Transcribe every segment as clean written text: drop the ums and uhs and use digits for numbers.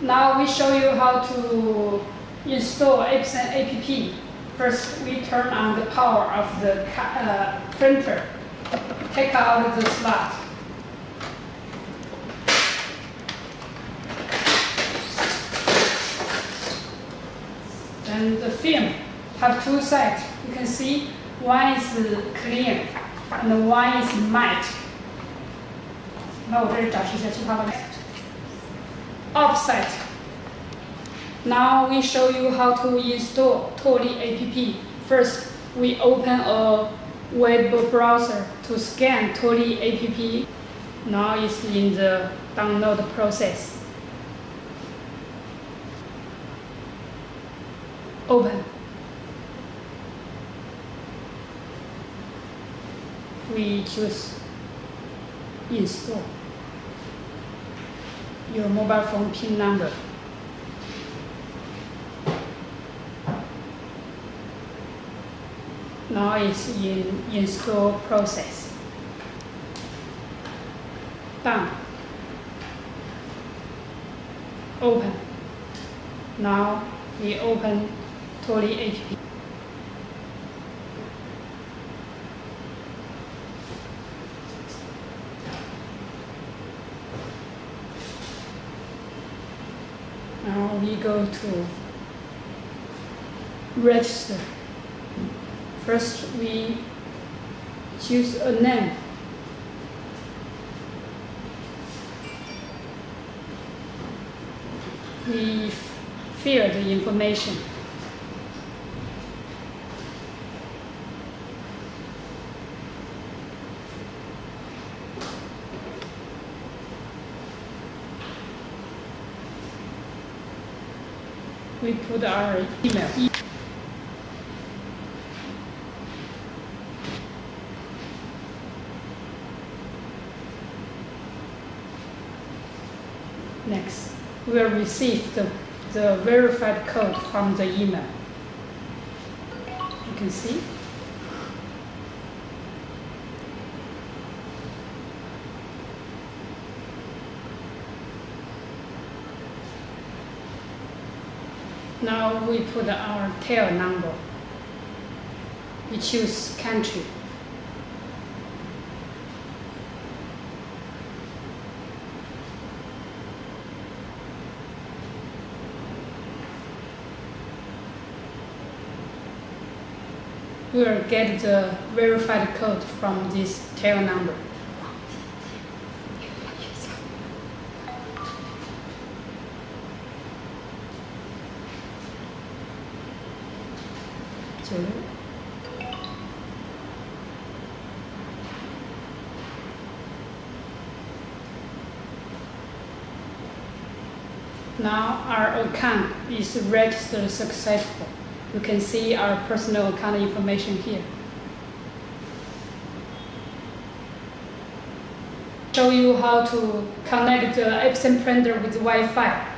Now we show you how to install Epson app. First, we turn on the power of the printer. Take out the slot. And the film have two sides. You can see one is clear and one is matte. 那我这里展示一下其他的 offset. Now we show you how to install TuoLi app. First, we open a web browser to scan TuoLi app. Now it's in the download process. Open. We choose install. Your mobile phone PIN number. Now it's in install process. Done. Open. Now we open TuoLi app. Now we go to register. First, we choose a name. We fill the information. We put our email. Next, we will receive the verified code from the email. You can see. Now we put our tail number. We choose country. We will get the verified code from this tail number. Now our account is registered successful. You can see our personal account information here. Show you how to connect the Epson printer with Wi-Fi.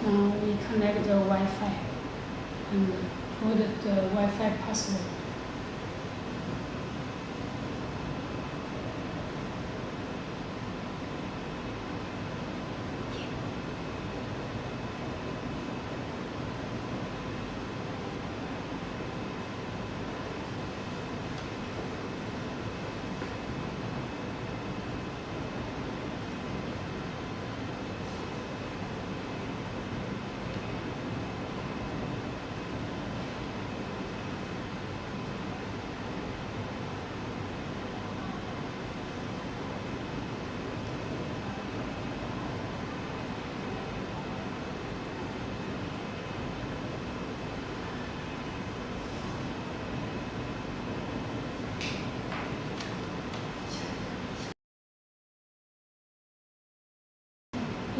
Now we connect the Wi-Fi and put the Wi-Fi password.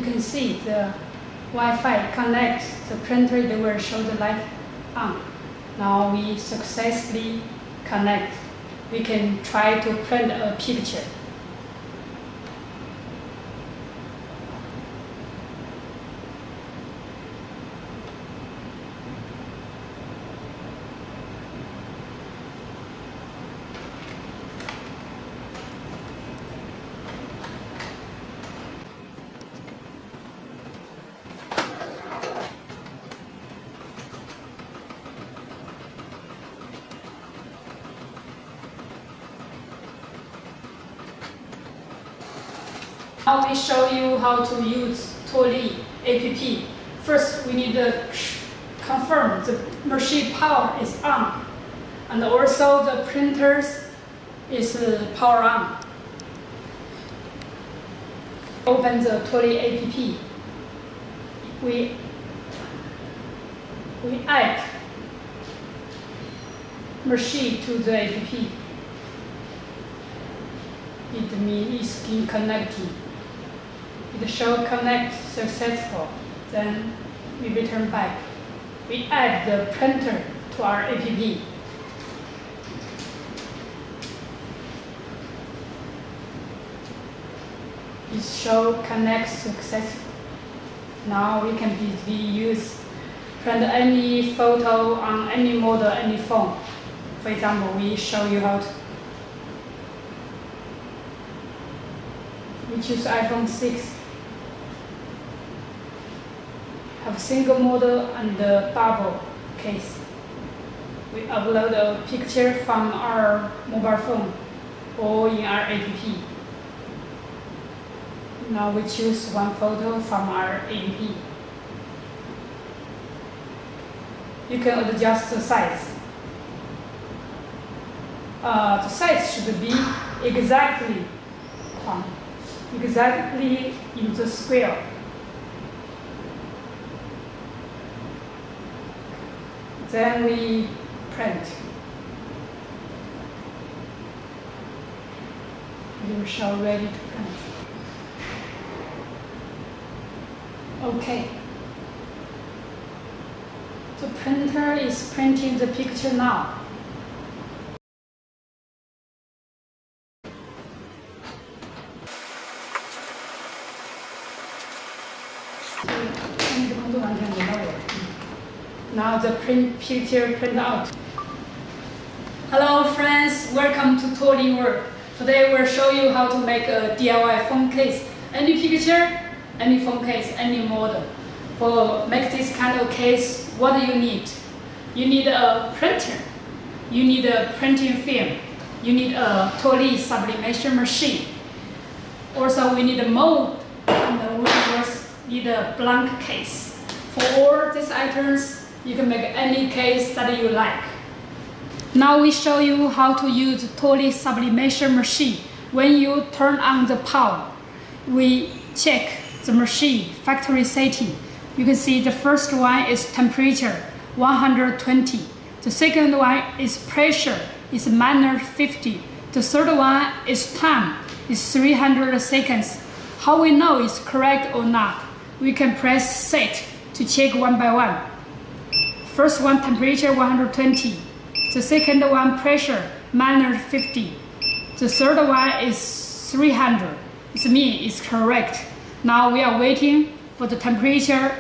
you can see the Wi-Fi connect the printer, it will show the light on. Now we successfully connect. We can try to print a picture. Now we show you how to use TuoLi app. First, we need to confirm the machine power is on, and also the printer is power on. Open the TuoLi app. We add machine to the app. It means it's connecting. It shows connect successful. Then we return back. We add the printer to our app. It shows connect successful. Now we can print any photo on any model, any phone. For example, we show you how to. We choose iPhone 6. Have single model and the double case. We upload a picture from our mobile phone or in our app. Now we choose one photo from our app. You can adjust the size. The size should be exactly in the square. Then we print. You shall ready to print. Okay. The printer is printing the picture now. Now the picture print out. Hello friends, welcome to TuoLi World. Today we'll show you how to make a DIY phone case. Any picture, any phone case, any model. For make this kind of case, what do you need? You need a printer. You need a printing film. You need a TuoLi sublimation machine. Also we need a mold, and we also need a blank case. For all these items, you can make any case that you like. Now we show you how to use TuoLi sublimation machine. When you turn on the power, we check the machine factory setting. You can see the first one is temperature, 120. The second one is pressure, is -50. The third one is time, is 300 seconds. How we know it's correct or not? We can press set to check one by one. First one, temperature 120. The second one, pressure -50. The third one is 300. It means it's correct. Now we are waiting for the temperature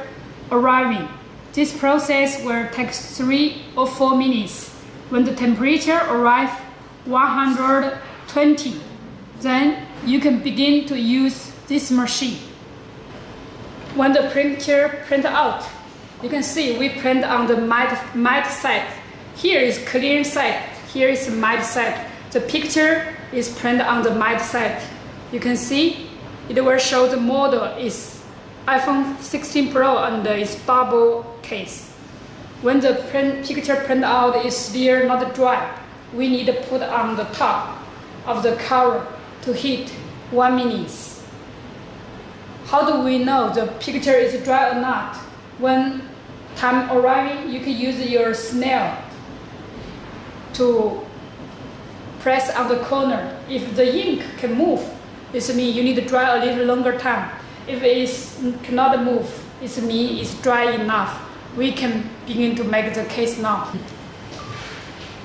arriving. This process will take 3 or 4 minutes. When the temperature arrives 120, then you can begin to use this machine. When the picture print out, you can see we print on the matte side. Here is clear side, here is matte side. The picture is printed on the matte side. You can see it will show the model is iPhone 16 Pro and its double case. When the picture print out is still not dry, we need to put on the top of the cover to heat 1 minute. How do we know the picture is dry or not? When time arriving, you can use your snail to press on the corner. If the ink can move, this means you need to dry a little longer time. If it cannot move, it means it's dry enough. We can begin to make the case now.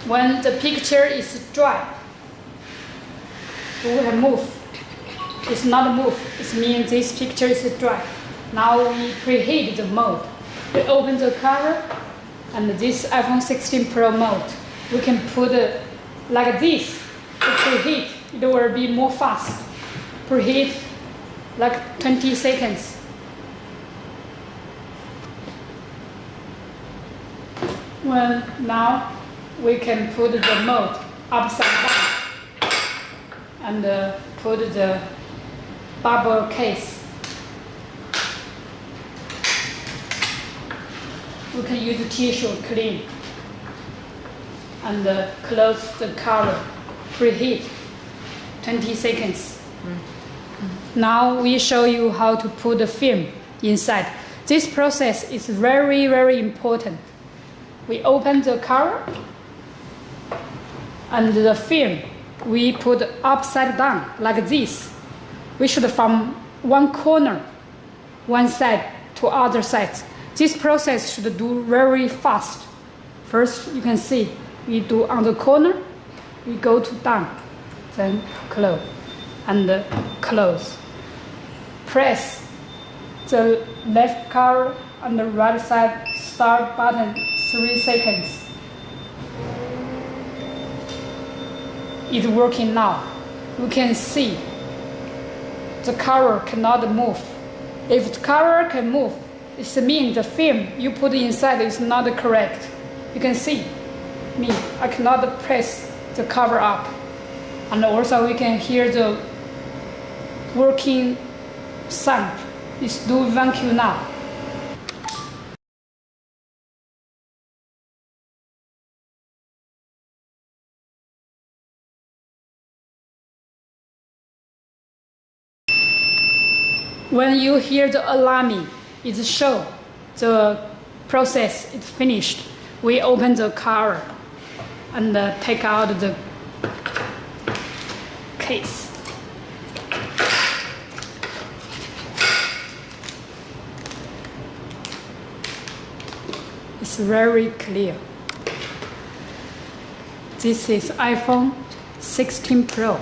When the picture is dry, we will move. It's not move, it means this picture is dry. Now we preheat the mode. We open the cover, and this iPhone 16 Pro mode, we can put it like this to preheat. It will be more fast. Preheat like 20 seconds. Now we can put the mode upside down and put the bubble case. We can use a tissue clean and close the cover. Preheat 20 seconds. Now we show you how to put the film inside. This process is very, very important. We open the cover and the film we put upside down like this. We should from one corner, one side to other sides. This process should do very fast. First, you can see we do on the corner, we go to down, then close and close. Press the left cover and the right side start button 3 seconds. It's working now. You can see the cover cannot move. If the cover can move, it means the film you put inside is not correct. You can see me, I cannot press the cover up. And also we can hear the working sound. It's do vacuum now. When you hear the alarming, it shows the process is finished. We open the cover and take out the case. It's very clear. This is iPhone 16 Pro.